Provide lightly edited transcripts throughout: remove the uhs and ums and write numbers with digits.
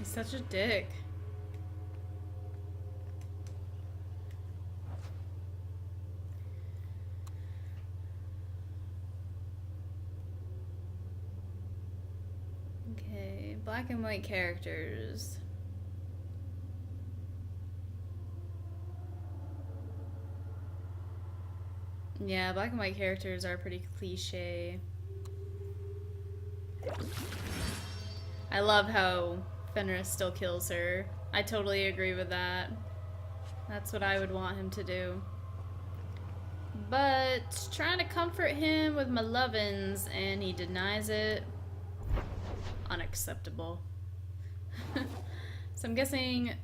He's such a dick. Okay, black and white characters. Yeah, black and white characters are pretty cliche. I love how Fenris still kills her. I totally agree with that. That's what I would want him to do. But trying to comfort him with my lovin's and he denies it. Unacceptable. So I'm guessing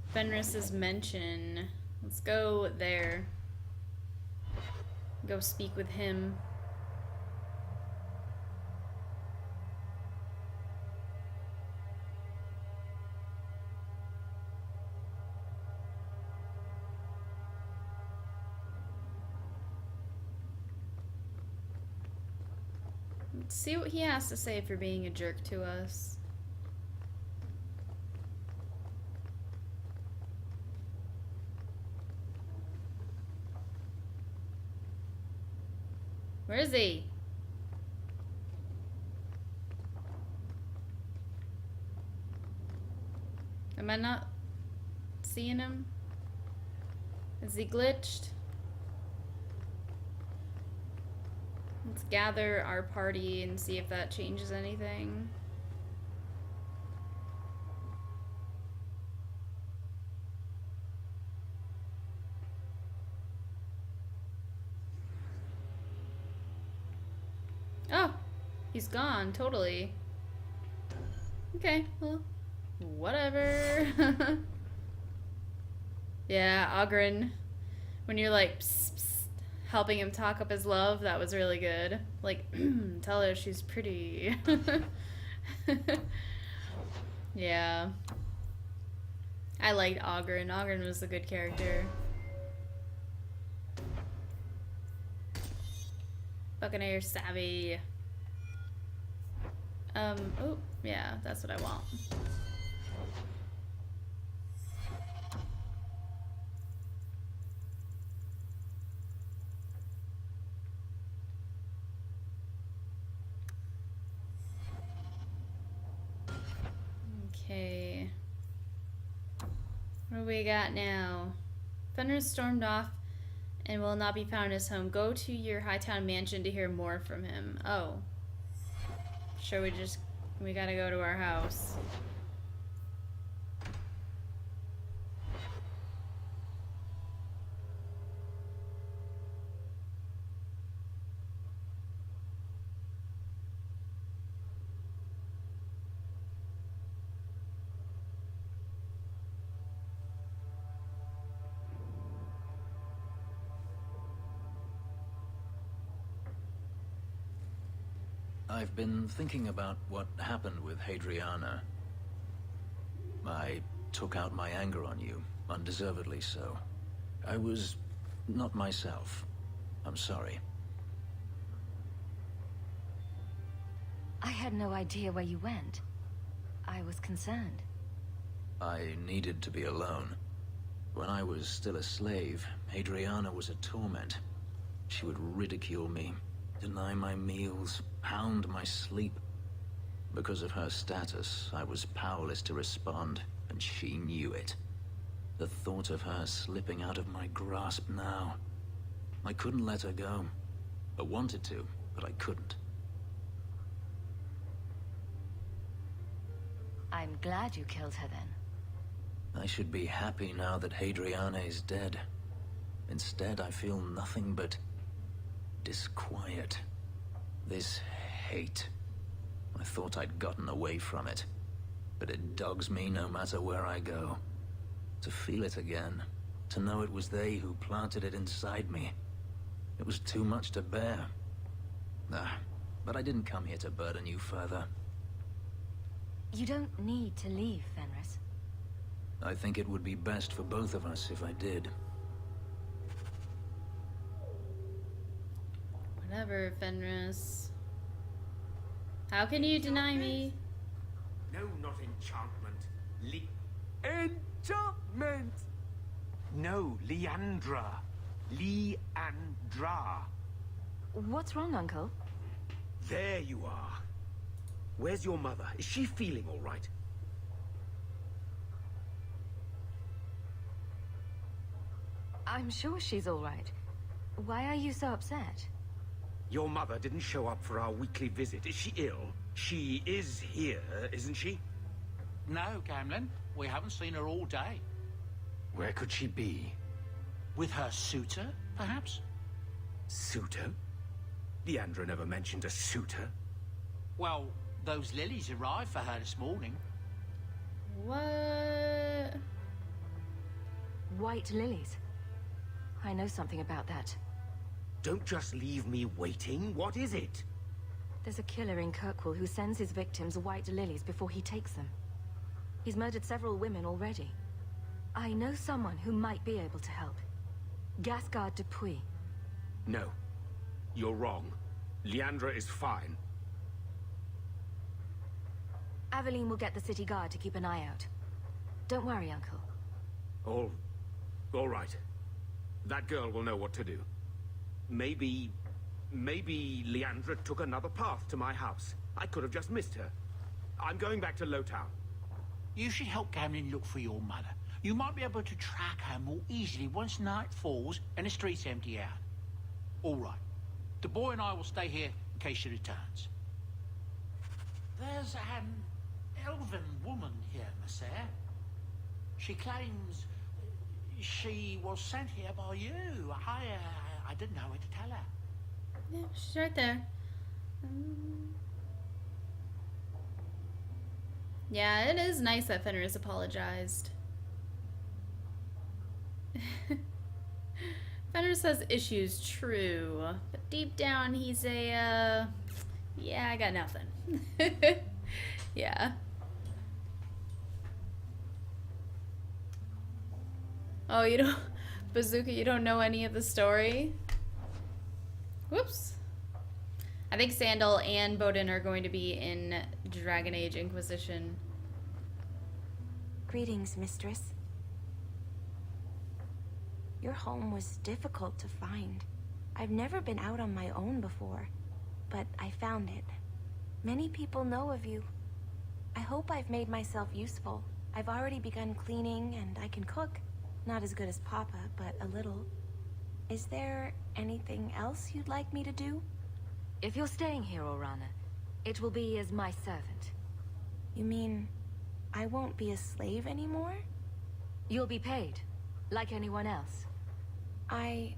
Fenris's mention. Let's go there. Go speak with him. Let's see what he has to say for being a jerk to us. Where is he? Am I not seeing him? Is he glitched? Let's gather our party and see if that changes anything. Oh, he's gone, totally. Okay, well, whatever. Yeah, Ogren, when you're like psst, psst, helping him talk up his love, that was really good. Like, tell her she's pretty. Yeah. I liked Ogren. Ogren was a good character. Buccaneer savvy. Oh, yeah, that's what I want. Okay. What do we got now? Fenris stormed off and will not be found in his home. Go to your Hightown mansion to hear more from him. Oh. Sure, we gotta go to our house. I've been thinking about what happened with Hadriana. I took out my anger on you, undeservedly so. I was not myself. I'm sorry. I had no idea where you went. I was concerned. I needed to be alone. When I was still a slave, Hadriana was a torment. She would ridicule me, deny my meals, hound my sleep. Because of her status, I was powerless to respond, and she knew it. The thought of her slipping out of my grasp now. I couldn't let her go. I wanted to, but I couldn't. I'm glad you killed her then. I should be happy now that Hadriana is dead. Instead, I feel nothing but disquiet. This hate. I thought I'd gotten away from it, but it dogs me no matter where I go. To feel it again, to know it was they who planted it inside me. It was too much to bear. But I didn't come here to burden you further. You don't need to leave, Fenris. I think it would be best for both of us if I did. Whatever, Fenris. How can you deny me? No, not enchantment. Enchantment! No, Leandra. Leandra. What's wrong, Uncle? There you are. Where's your mother? Is she feeling all right? I'm sure she's all right. Why are you so upset? Your mother didn't show up for our weekly visit. Is she ill? She is here, isn't she? No, Gamlin. We haven't seen her all day. Where could she be? With her suitor, perhaps? Suitor? Leandra never mentioned a suitor. Well, those lilies arrived for her this morning. What? White lilies. I know something about that. Don't just leave me waiting. What is it? There's a killer in Kirkwall who sends his victims white lilies before he takes them. He's murdered several women already. I know someone who might be able to help. Gasgard Dupuis. No. You're wrong. Leandra is fine. Aveline will get the city guard to keep an eye out. Don't worry, Uncle. All right. That girl will know what to do. Maybe Leandra took another path to my house. I could have just missed her. I'm going back to Lowtown. You should help Gamlin look for your mother. You might be able to track her more easily once night falls and the streets empty out. All right. The boy and I will stay here in case she returns. There's an elven woman here, Monsieur. She claims she was sent here by you. I didn't know where to tell her. Yeah, she's right there. Yeah, it is nice that Fenris apologized. Fenris has issues, true. But deep down, he's a, yeah, I got nothing. Yeah. Oh, you don't... Bazooka, you don't know any of the story? Whoops. I think Sandal and Bodin are going to be in Dragon Age Inquisition. Greetings, mistress. Your home was difficult to find. I've never been out on my own before, but I found it. Many people know of you. I hope I've made myself useful. I've already begun cleaning and I can cook. Not as good as Papa, but a little. Is there anything else you'd like me to do? If you're staying here, Orana, it will be as my servant. You mean I won't be a slave anymore? You'll be paid, like anyone else. A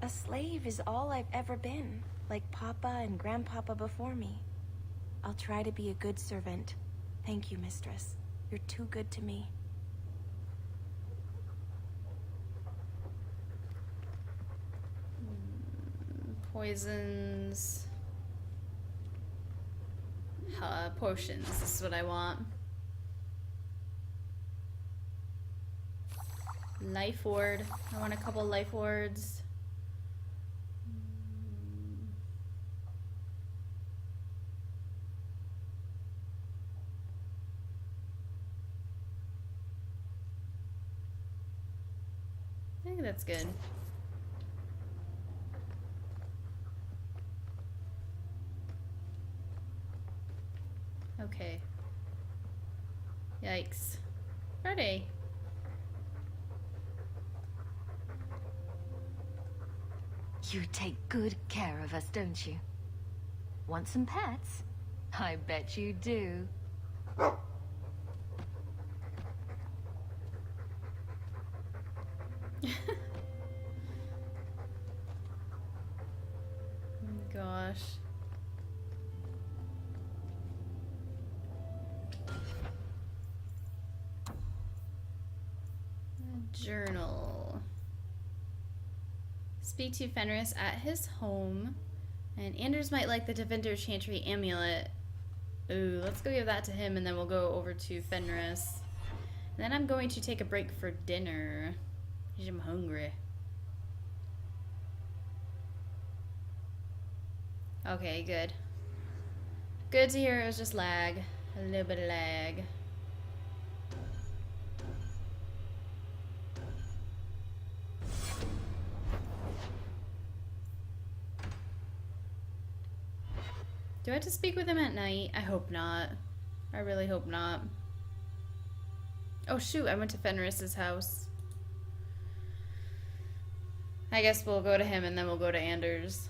slave is all I've ever been, like Papa and Grandpapa before me. I'll try to be a good servant. Thank you, mistress. You're too good to me. Poisons. Potions. This is what I want. Life ward. I want a couple life wards. I think that's good. Okay. Yikes. Ready. You take good care of us, don't you? Want some pets? I bet you do. Gosh. Journal. Speak to Fenris at his home. And Anders might like the Defender Chantry Amulet. Ooh, let's go give that to him and then we'll go over to Fenris. And then I'm going to take a break for dinner. I'm hungry. Okay, good. Good to hear it was just lag. A little bit of lag. Do I have to speak with him at night? I hope not. I really hope not. Oh shoot, I went to Fenris's house. I guess we'll go to him and then we'll go to Anders.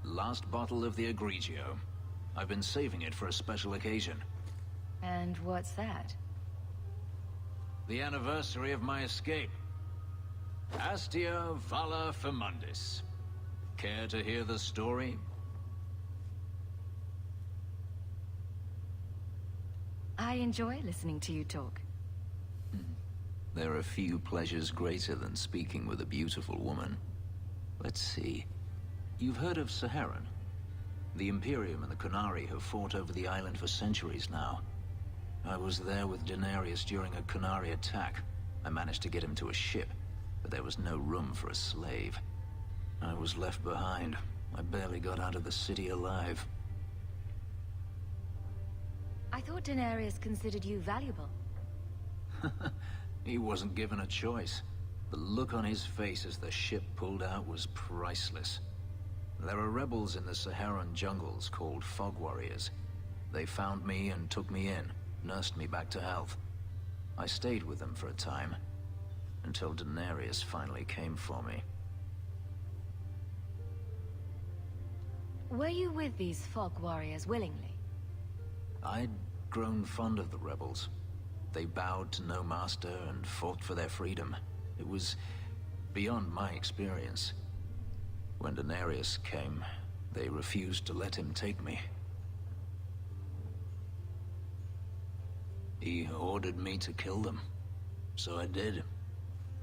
Last bottle of the Egregio. I've been saving it for a special occasion. And what's that? The anniversary of my escape. Astia Vala Femundis. Care to hear the story? I enjoy listening to you talk. There are few pleasures greater than speaking with a beautiful woman. Let's see. You've heard of Saharan? The Imperium and the Qunari have fought over the island for centuries now. I was there with Daenerys during a Qunari attack. I managed to get him to a ship, but there was no room for a slave. I was left behind. I barely got out of the city alive. I thought Daenerys considered you valuable. He wasn't given a choice. The look on his face as the ship pulled out was priceless. There are rebels in the Saharan jungles called Fog Warriors. They found me and took me in, nursed me back to health. I stayed with them for a time, until Daenerys finally came for me. Were you with these Fog Warriors willingly? I'd grown fond of the rebels. They bowed to no master and fought for their freedom. It was beyond my experience. When Daenerys came, they refused to let him take me. He ordered me to kill them, so I did.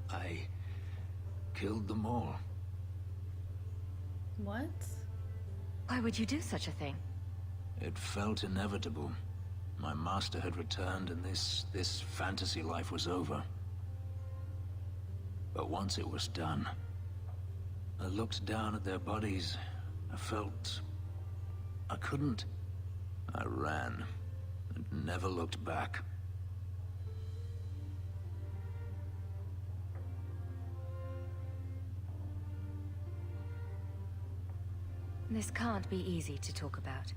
I killed them all. What? Why would you do such a thing? It felt inevitable. My master had returned and this fantasy life was over. But once it was done, I looked down at their bodies. I felt I couldn't. I ran and never looked back. This can't be easy to talk about.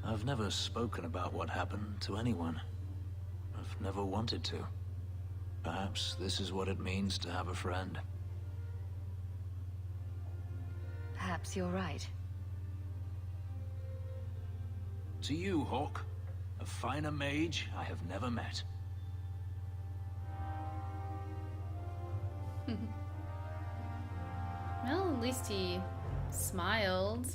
I've never spoken about what happened to anyone. I've never wanted to. Perhaps this is what it means to have a friend. Perhaps you're right. To you, Hawke, a finer mage I have never met. Well, at least he smiled.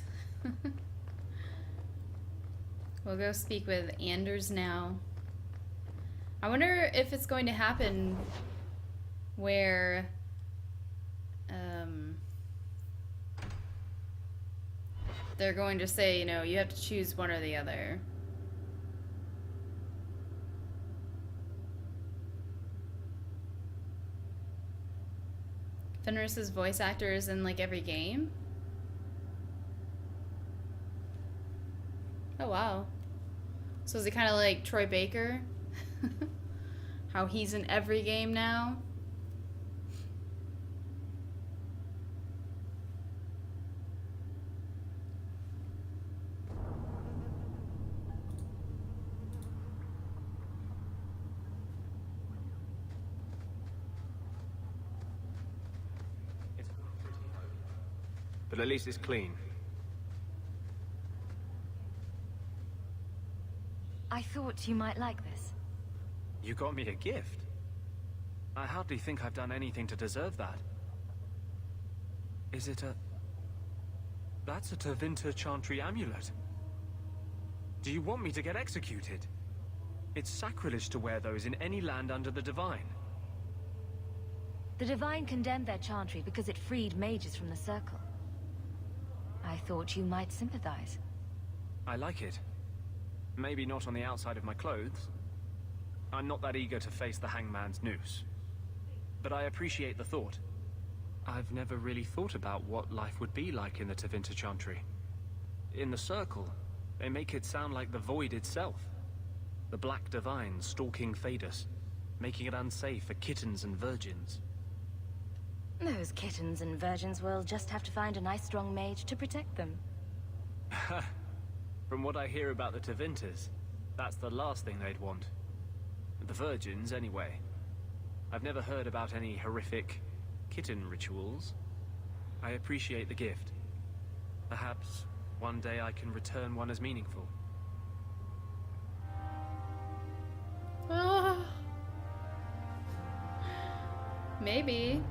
We'll go speak with Anders now. I wonder if it's going to happen where they're going to say, you know, you have to choose one or the other. Fenris's voice actor is in like every game. Oh wow. So is he kind of like Troy Baker? How he's in every game now? But at least it's clean. I thought you might like this. You got me a gift. I hardly think I've done anything to deserve that. Is it a... That's a Tevinter Chantry amulet. Do you want me to get executed? It's sacrilege to wear those in any land under the Divine. The Divine condemned their chantry because it freed mages from the Circle. I thought you might sympathize. I like it. Maybe not on the outside of my clothes. I'm not that eager to face the hangman's noose. But I appreciate the thought. I've never really thought about what life would be like in the Tevinter Chantry. In the Circle, they make it sound like the Void itself. The Black Divine stalking Thedas, making it unsafe for kittens and virgins. Those kittens and virgins will just have to find a nice strong mage to protect them. From what I hear about the Tevinters, that's the last thing they'd want. The virgins, anyway. I've never heard about any horrific kitten rituals. I appreciate the gift. Perhaps one day I can return one as meaningful. Maybe.